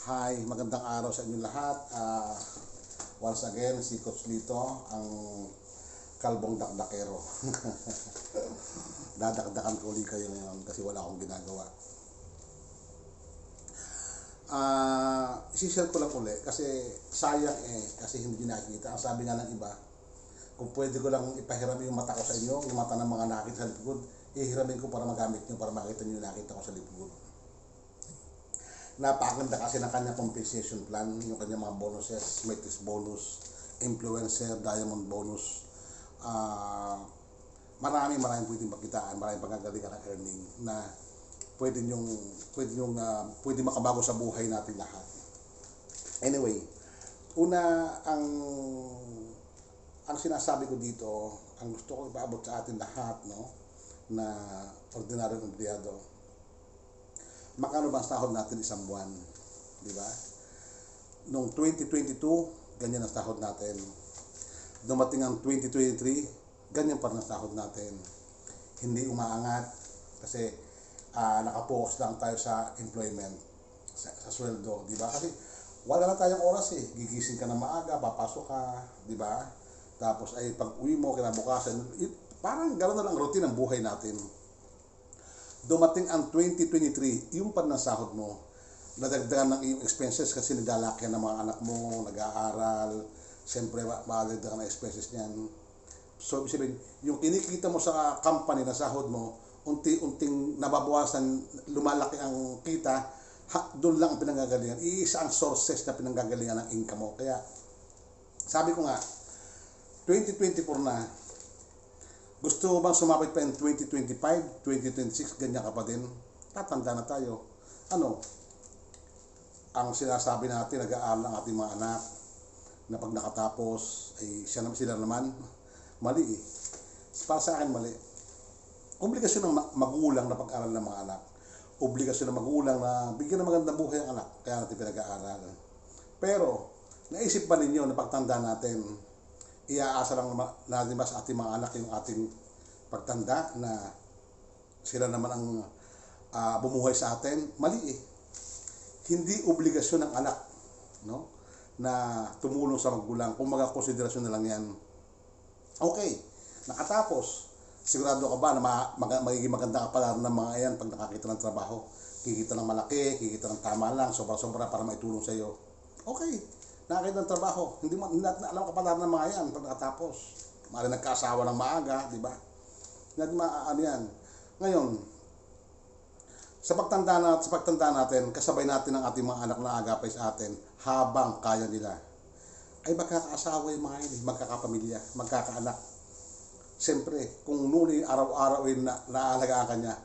Hi, magandang araw sa inyo lahat. Once again, si Coach Lito, ang kalbong dakdakero. Dadakdakan ko ulit kayo ngayon kasi wala akong ginagawa. Isi-share ko lang ulit kasi sayang kasi hindi nakikita. Ang sabi nga ng iba, kung pwede ko lang ipahiram yung mata ko sa inyo, yung mata ng mga nakita sa likod, ihiramin ko para magamit nyo, para makita nyo yung nakita ko sa likod. Napakaganda kasi ng kanyang compensation plan, yung kanyang mga bonuses, matrix bonus, influencer, diamond bonus. Maraming pwedeng pagkitaan, maraming pagkagalingan ng earning na pwede makabago sa buhay natin lahat. Anyway, una ang sinasabi ko dito, ang gusto ko ipaabot sa atin lahat, no, na ordinaryong empleyado. Magkano ba ang sahod natin isang buwan? Di ba? Noong 2022, ganyan ang sahod natin. Dumating ang 2023, ganyan pa rin ang sahod natin. Hindi umaangat kasi nakapokus lang tayo sa employment, sa sweldo, di ba? Kasi wala na tayong oras gigising ka na maaga, papasok ka, di ba? Tapos ay pag uwi mo, kinabukasan, parang gano'n na lang routine ang buhay natin. Dumating ang 2023, yung pa ng sahod mo, nadagdagan ng iyong expenses kasi naglalaki ng mga anak mo, nag-aaral, siyempre madagdagan ng expenses niyan. So, ibig sabihin, yung kinikita mo sa company na sahod mo, unti-unting nababawasan, lumalaki ang kita, doon lang ang pinanggagalingan. Iisa ang sources na pinanggagalingan ng income mo. Kaya, sabi ko nga, 2024 na, gusto mo bang sumapit pa yung 2025, 2026, ganyan ka pa din? Tatanda na tayo. Ano? Ang sinasabi natin, nag-aaral ang ating mga anak, na pag nakatapos, ay sila naman, mali Para sa akin, mali. Obligasyon ng magulang na pag-aaral ng mga anak. Obligasyon ng magulang na bigyan ng magandang buhay ang anak, kaya natin pinag-aaral. Pero, naisip ba ninyo na pagtanda natin, iaasa lang natin ba sa ating mga anak yung ating pagtanda na sila naman ang bumuhay sa atin? Mali Hindi obligasyon ng anak, no, na tumulong sa magulang. Kung konsiderasyon na lang yan. Okay, nakatapos. Sigurado ka ba na magiging maganda ka pala ng mga yan pag nakakita ng trabaho? Kikita ng malaki, kikita ng tama lang, sobra-sobra para maitulong sa iyo. Okay, nakakita ng trabaho, hindi natin alam kapalaran ng mga yan pag nakatapos. Mali nagkaasawa ng maaga, di ba? Hindi natin maaano yan. Ngayon, sa pagtanda natin, kasabay natin ang ating mga anak na agapay sa atin habang kaya nila. Ay magkakaasawa yung mga yan, magkakapamilya, magkakaanak. Siyempre, kung nuli araw-araw ay naalagaan ka niya,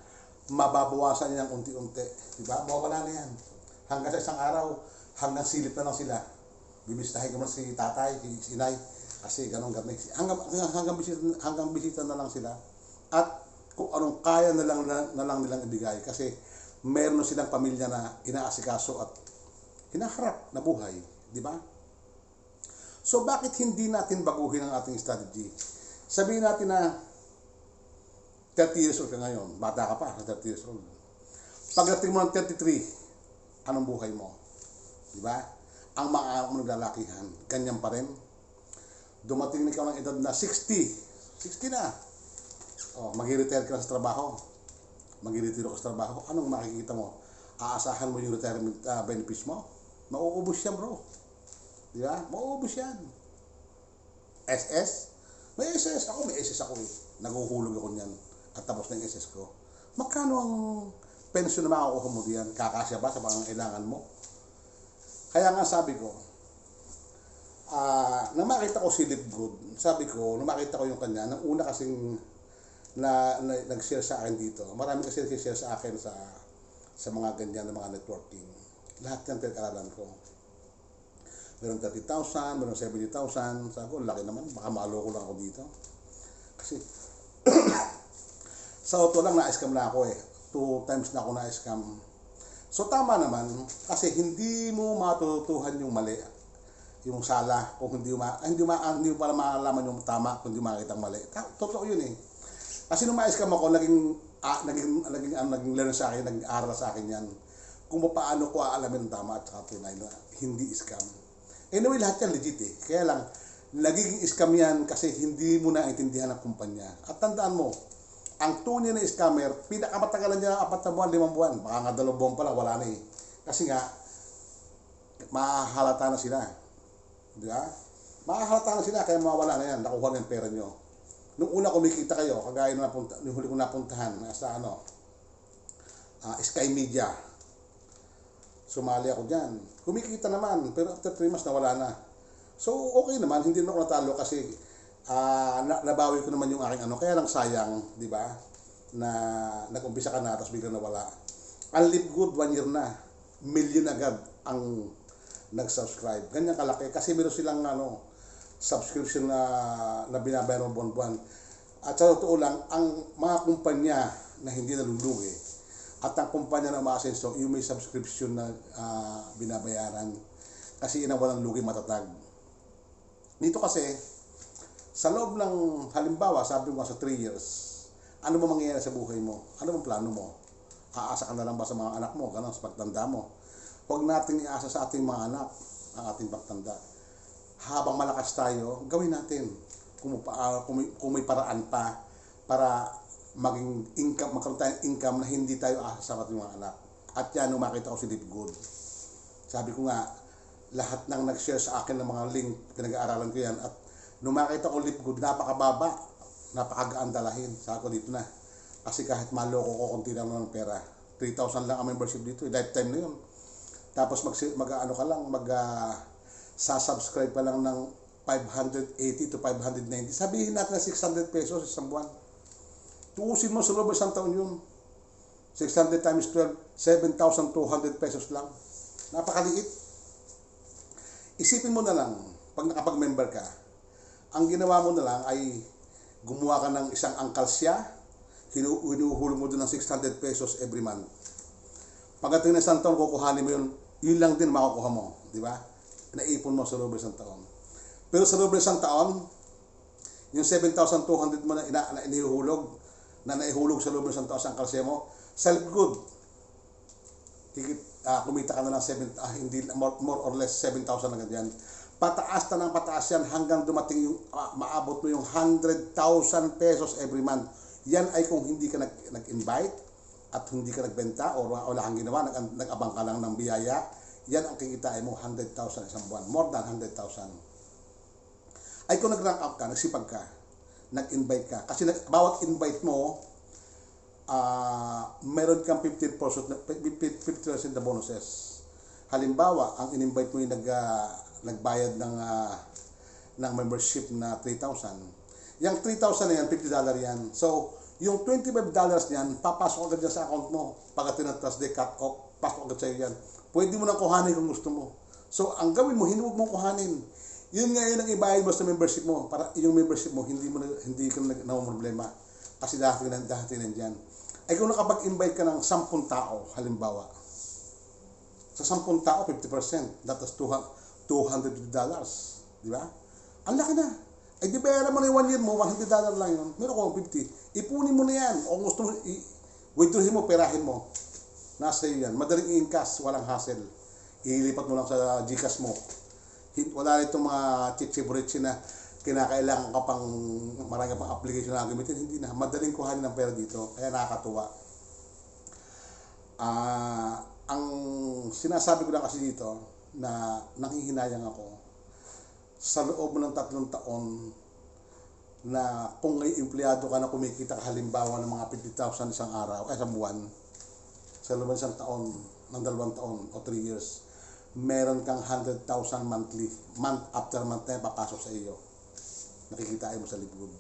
mababawasan niya ng unti-unti. Di ba? Mawala na yan. Hanggang sa isang araw, hanggang silip na lang sila. Bibisitahin ko na si tatay, si inay, kasi ganun. Hanggang bisita na lang sila. At kung anong kaya na lang nilang ibigay. Kasi meron silang pamilya na inaasikaso at hinaharap na buhay. Di ba? So, bakit hindi natin baguhin ang ating strategy? Sabihin natin na 30 years old ka ngayon. Bata ka pa, 30 years old. Pagdating mo ng 33, anong buhay mo? Di ba? Ang mga anak mo naglalakihan, ganyan pa rin. Dumating na ikaw ng edad na 60 na. Mag-retire ka na sa trabaho. Mag-retire ka sa trabaho. Anong makikita mo? Aasahan mo yung retirement benefits mo? Mauubos yan, bro. Di ba? Mauubos yan. SS? May SS ako Naguhulog ako niyan. At tapos na yung SS ko. Magkano ang pensyon na makakuha mo diyan? Kakasya ba sa pangangailangan mo? Kaya nga sabi ko, nang makita ko si Livgood, sabi ko, nang makita ko yung kanya, nang una kasing nag-share sa akin dito, marami kasi nag-share sa akin sa mga ganyan na mga networking. Lahat yan pinag-aralan ko. Meron 30,000, meron 70,000. Sabi ko, laki naman, baka maloko lang ako dito. Kasi, sa auto lang, na-scam na ako 2 times na ako na-scam. So, tama naman, kasi hindi mo matutuhan yung mali, yung sala, kung hindi mo para maalaman yung tama, kung hindi makita ang mali. Totoo yun Kasi nung ma-scam ako, naging learn sa akin, naging aral sa akin yan. kung paano ko aalamin ang tama at saka tunay na hindi scam. Anyway, lahat yan legit eh. Kaya lang, nagiging scam yan kasi hindi mo na intindihan ang kumpanya. At tandaan mo, ang tunay na scammer, pinakamatagalan niya 4 na buwan, 5 buwan. Baka nga 2 buwan pa lang, wala na eh. Kasi nga, mahahalata na sila. Di ba? Mahahalata na sila, kaya mawawala na yan. Nakuha na yung pera nyo. Nung una kumikita kayo, kagaya nung huli kong napuntahan, nasa Sky Media. Sumali ako dyan. Kumikita naman, pero after 3 months nawala na. So, okay naman, hindi naman ako natalo kasi nabawi ko naman yung aking kaya lang sayang, di ba? Na nag-umpisa ka na, tapos biglang nawala. Ang Live Good, 1 year na. Million agad ang nag-subscribe. Ganyan kalaki, kasi meron silang subscription na binabayaran buwan-buwan. At sa totoo lang, ang mga kumpanya na hindi nalulugi, at ang kumpanya na umaasenso, yung may subscription na binabayaran. Kasi inawalang lugi matatag. Dito kasi, sa loob ng halimbawa, sabi mo sa 3 years, ano ba mangyayari sa buhay mo? Ano bang plano mo? Aasa ka na lang ba sa mga anak mo? Ganun, sa pagtanda mo. Huwag natin iasa sa ating mga anak ang ating pagtanda. Habang malakas tayo, gawin natin. Kung may paraan pa para maging income, magkaroon tayong income na hindi tayo asa sa ating mga anak. At yan, nung makita ko si Live Good. Sabi ko nga, lahat ng nag-share sa akin ng mga link, pinag-aaralan ko yan. At nung makita ko Live Good, napakababa, napakagaan dalahin. Sabi ko dito na. Kasi kahit maloko ko, konti lang ng pera. 3,000 lang ang membership dito, lifetime na yun. Tapos subscribe pa lang ng 580 to 590. Sabihin natin na 600 pesos isang buwan. Tuusin mo sa loob isang taon yun. 600 times 12, 7,200 pesos lang. Napakaliit. Isipin mo na lang, pag nakapag-member ka, ang ginawa mo na lang ay gumawa ka ng isang angkalsya, hinuhulog mo doon ng 600 pesos every month. Pagdating ng isang taon, kukuhanin mo yun lang din makukuha mo. Di ba? Naipon mo sa loob ng isang taon. Pero sa loob ng isang taon, yung 7,200 mo na inihulog, na naihulog sa loob ng isang taon sa angkalsya mo, self-good. Kumita ka na ng more or less 7,000 na ganyan. Pataas na ng pataas yan hanggang dumating yung maabot mo yung 100,000 pesos every month. Yan ay kung hindi ka nag-invite at hindi ka nagbenta o wala kang ginawa, nag-abang ka lang ng biyaya. Yan ang kikitain mo, 100,000 isang buwan. More than 100,000. Ay kung nag-rank up ka, nagsipag ka, nag-invite ka. Kasi bawat invite mo, meron kang 50% na bonuses. Halimbawa, ang in-invite mo yung nagbayad ng membership na 3,000. Yung 3,000 na yan, $50 yan. So, yung $25 niyan, papasok agad yan sa account mo. Pagka tinatras day cut off, pasok agad sa'yo yan. Pwede mo nang kuhanin kung gusto mo. So, ang gawin mo, hinuwag mong kuhanin. Yun ngayon ang ibayad mo sa membership mo. Para yung membership mo, hindi ka na problema. Kasi dahil nandyan. Ay kung nakapag-invite ka ng 10 tao, halimbawa, sa 10 tao, 50%, that is $250. Di ba? Ang laki na. Ay di bayaran mo na yung 1 year mo, $100 lang yun. Meron ko 50. Ipunin mo na yan. O gusto mo, withdrawin mo, perahin mo. Nasa iyo yan. Madaling i-encash, walang hassle. Ilipat mo lang sa GCash mo. Wala itong mga chichiburitsi na kinakailangan ka pang marami pang application na gamitin. Hindi na. Madaling kuhanin ng pera dito. Kaya nakakatuwa. Ang sinasabi ko lang kasi dito na nanghihinayang ako sa loob ng 3 taon na kung may empleyado ka na kumikita ka halimbawa ng mga 50,000 isang araw, isang buwan, sa loob ng isang taon, ng 2 taon o 3 years, meron kang 100,000 monthly, month after month na papasok sa iyo. Nakikitain mo sa Live Good.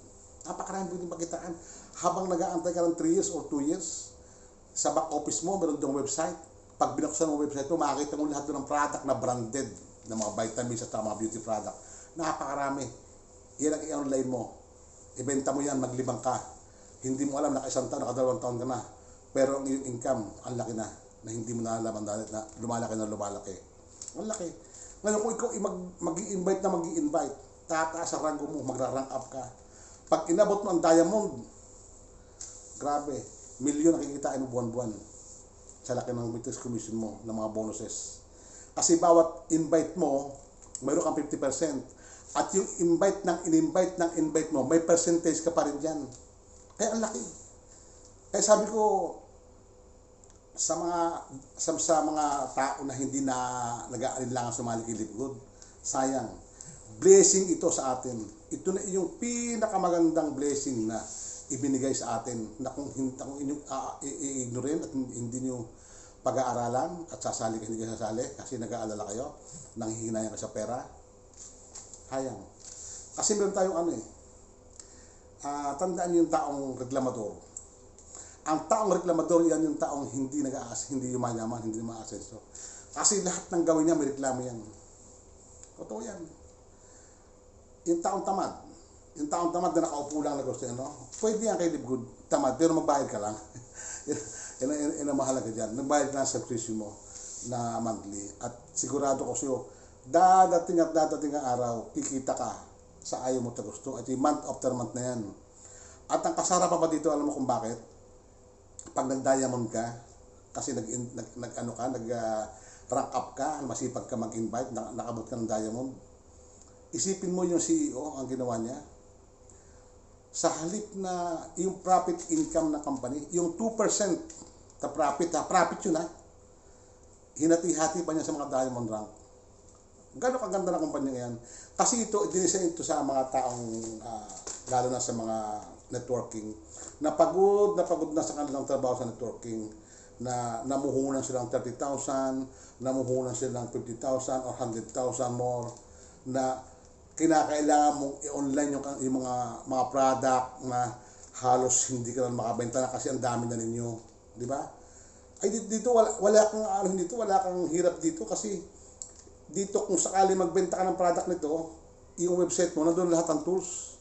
Napakarami pwedeng pakitaan. Habang nag-aantay ka ng 3 years or 2 years, sa back office mo, meron doong website. Pag binuksan mo website mo, makikita mo lahat doon ng product na branded, na mga vitamins at mga beauty product. Napakarami. Yan ang i-online mo. Ibenta mo yan, maglibang ka. Hindi mo alam, naka-1 taon, naka-2 taon ka na. Pero ang iyong income, ang laki na hindi mo nalalaman dahil na lumalaki na lumalaki. Ang laki. Ngayon kung ikaw mag-i-invite na mag-i-invite, tataas ang rango mo, magra-rank up ka. Pag inabot mo ang diamond, grabe, milyon ang kikitain mo buwan-buwan. sa laki ng business commission mo, ng mga bonuses. Kasi bawat invite mo, mayroon kang 50%. At yung in-invite mo, may percentage ka pa rin dyan. Kaya ang laki. Kaya sabi ko, sa mga tao na hindi na nag-aalinlangan sumali kay Live Good, sayang. Blessing ito sa atin. Ito na yung pinakamagandang blessing na ibinigay sa atin, na kung inyong i-ignorin at hindi nyo pag-aaralan at sasali ka, hindi kayo sasali kasi nag-aalala kayo, nanghihinayan ka sa pera, hayang. Kasi meron tayong tandaan yung taong reklamador. Ang taong reklamador, yan yung taong hindi yumayaman, hindi ma-asenso. Kasi lahat ng gawin niya, may reklamo yan. Totoo yan. Yung taong tamad na nakaupo lang na gusto yan, no? Pwede yan kay Live Good, tamad, pero magbayad ka lang. Yan ang mahalaga dyan. Magbayad ka lang sa subscription mo na monthly. At sigurado ko sa'yo, dadating ang araw, kikita ka sa ayaw mo ta gusto. At yung month after month na yan. At ang kasarapan pa dito, alam mo kung bakit? Pag nag-diamond ka, kasi nag-rank up ka, masipag ka mag-invite, nakabot ka ng diamond, isipin mo yung CEO, ang ginawa niya, sa halip na yung profit income na company, yung 2% na profit yun hinati-hati pa niya sa mga diamond rank. Gano'ng kaganda na kumpanya ngayon. Kasi dinisign ito sa mga taong, lalo na sa mga networking, na pagod na sa kanilang trabaho sa networking, na namuhunan silang 30,000, namuhunan silang 50,000 or 100,000 more, na kinakailangan mong i-online yung mga product na halos hindi ka na makabenta na kasi ang dami na ninyo, di ba? Ay dito wala kang hirap dito kasi dito kung sakali magbenta ka ng product nito, yung website mo nandoon lahat ng tools.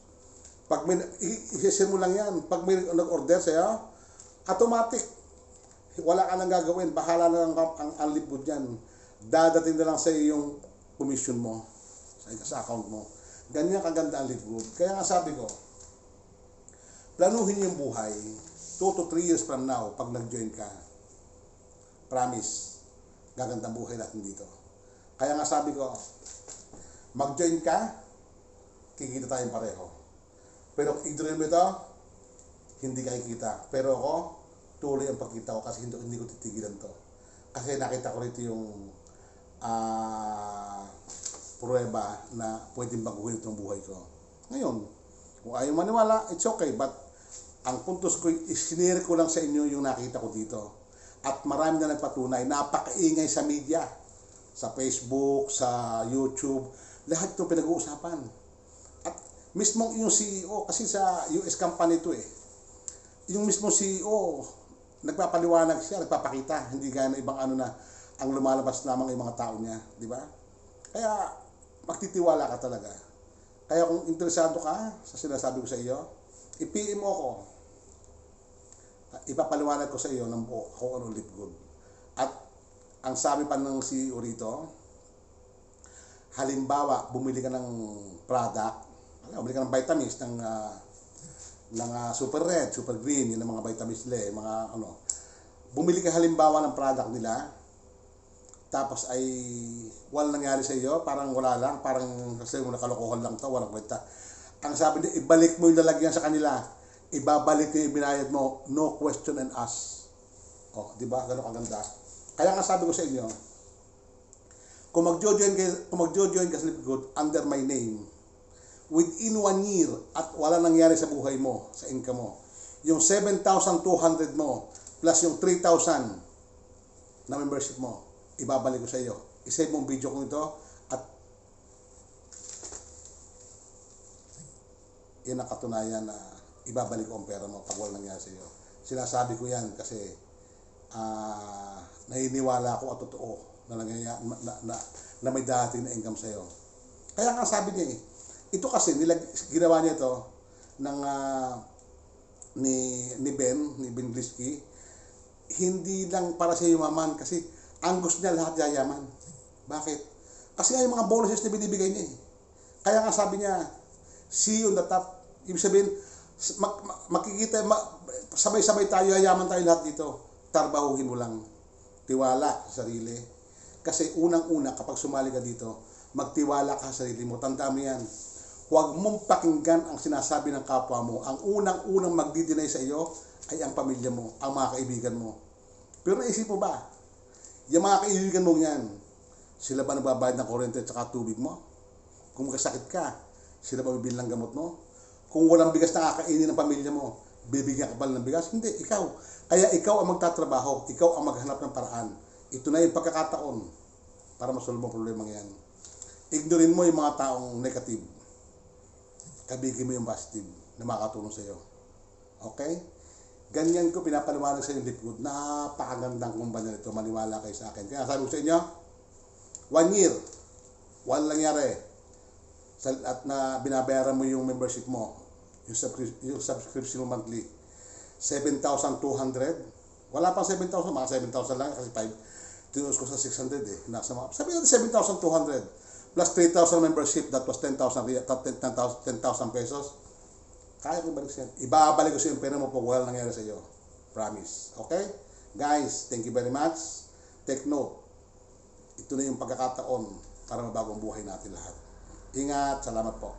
Pag may i-share mo lang yan, pag may nag-order sa'yo, automatic. Wala ka nang gagawin, bahala na ang Live Good yan. Dadating na lang sa yung commission mo sa account mo. Ganyan kaganda ang Live Good. Kaya nga sabi ko, planuhin yung buhay 2 to 3 years from now pag nag-join ka. Promise, gagandang buhay natin dito. Kaya nga sabi ko, mag-join ka, kikita tayong pareho. Pero kung ignorin mo ito, hindi ka kikita. Pero ako, tuloy ang pagkita ko kasi hindi ko titigilan to. Kasi nakita ko rito yung pruweba na pwedeng baguhin itong buhay ko. Ngayon, kung ayaw maniwala, it's okay. But ang puntos ko, isinire ko lang sa inyo yung nakita ko dito. At marami na nagpatunay, napakaingay sa media, sa Facebook, sa YouTube, lahat ito pinag-uusapan. At mismo yung CEO, kasi sa US company ito yung mismo CEO, nagpapaliwanag siya, nagpapakita, hindi gaya ng ibang na ang lumalabas lamang yung mga tao niya, di ba? Kaya magtitiwala ka talaga. Kaya kung interesado ka sa sinasabi ko sa iyo, i-PM mo ako. Ipapaliwanag ko sa iyo ng buo kung ano Live Good. At ang sabi pa ng CEO rito, halimbawa, bumili ka ng product, bumili ka ng vitamins ng Super Red, Super Green, yun ang mga vitamins nila, mga bumili ka halimbawa ng product nila, tapos ay walang nangyari sa iyo, parang wala lang, parang kasi mo nakalokohan lang to, walang kwenta. Ang sabi niya, ibalik mo yung lalagyan sa kanila, ibabalik yung binayad mo, no question and ask. Di ba? Gano'ng kaganda. Kaya nga sabi ko sa inyo, kung mag-join ka sa Live Good under my name, within 1 year at wala nangyari sa buhay mo, sa income mo, yung 7,200 mo plus yung 3,000 na membership mo, ibabalik ko sa iyo. I-save mo ang video ko ito at yan ang katunayan na ibabalik ko ang pera mo pag wala nangyari sa iyo. Sinasabi ko yan kasi naniniwala ako at totoo na na may dating na income sa iyo. Kaya nga sabi niya ito kasi ginawa niya ito ng ni Ben Glisky, hindi lang para sa yumaman kasi ang gusto niya lahat yayaman. Bakit? Kasi nga yung mga bonuses na binibigay niya Kaya nga sabi niya, see you on the top. Ibig sabihin, makikita, sabay-sabay tayo, yayaman tayo lahat dito. Tarbahuhin mo lang. tiwala sa sarili. Kasi unang-una, kapag sumali ka dito, magtiwala ka sa sarili mo. Tandaan mo yan. Huwag mong pakinggan ang sinasabi ng kapwa mo. Ang unang-unang magdi-deny sa iyo ay ang pamilya mo, ang mga kaibigan mo. Pero naisip mo ba, yung mga kaibigan mo yan, sila ba nagbabayad ng kuryente at saka tubig mo? Kung magkasakit ka, sila ba bibili ng gamot mo? Kung walang bigas na kakainin ng pamilya mo, bibigyan ka ba ng bigas? Hindi, ikaw. Kaya ikaw ang magtatrabaho, ikaw ang maghanap ng paraan. Ito na yung pagkakataon para masolve ang problema yan. Ignorin mo yung mga taong negative. Kabigin mo yung positive na makakatulong sa iyo. Okay? Ganyan ko pinapaliwanag sa inyo, Lipgood. Napakagandang kumpanya nito. Maniwala kayo sa akin. Kaya sabi ko sa inyo, 1 year, walang nangyari. At na binabayaran mo yung membership mo, yung subscription mo monthly, 7,200. Wala pang 7,000, mga 7,000 lang kasi 5. Tinus ko sa 600 eh. Nasa mga, sabi natin 7,200 plus 3,000 membership, that was 10,000 pesos. Kaya ko balik siya. Ibabalik ko sa yung pera mo pag wala nangyari sa iyo. Promise. Okay? Guys, thank you very much. Take note. Ito na yung pagkakataon para mabagong buhay natin lahat. Ingat. Salamat po.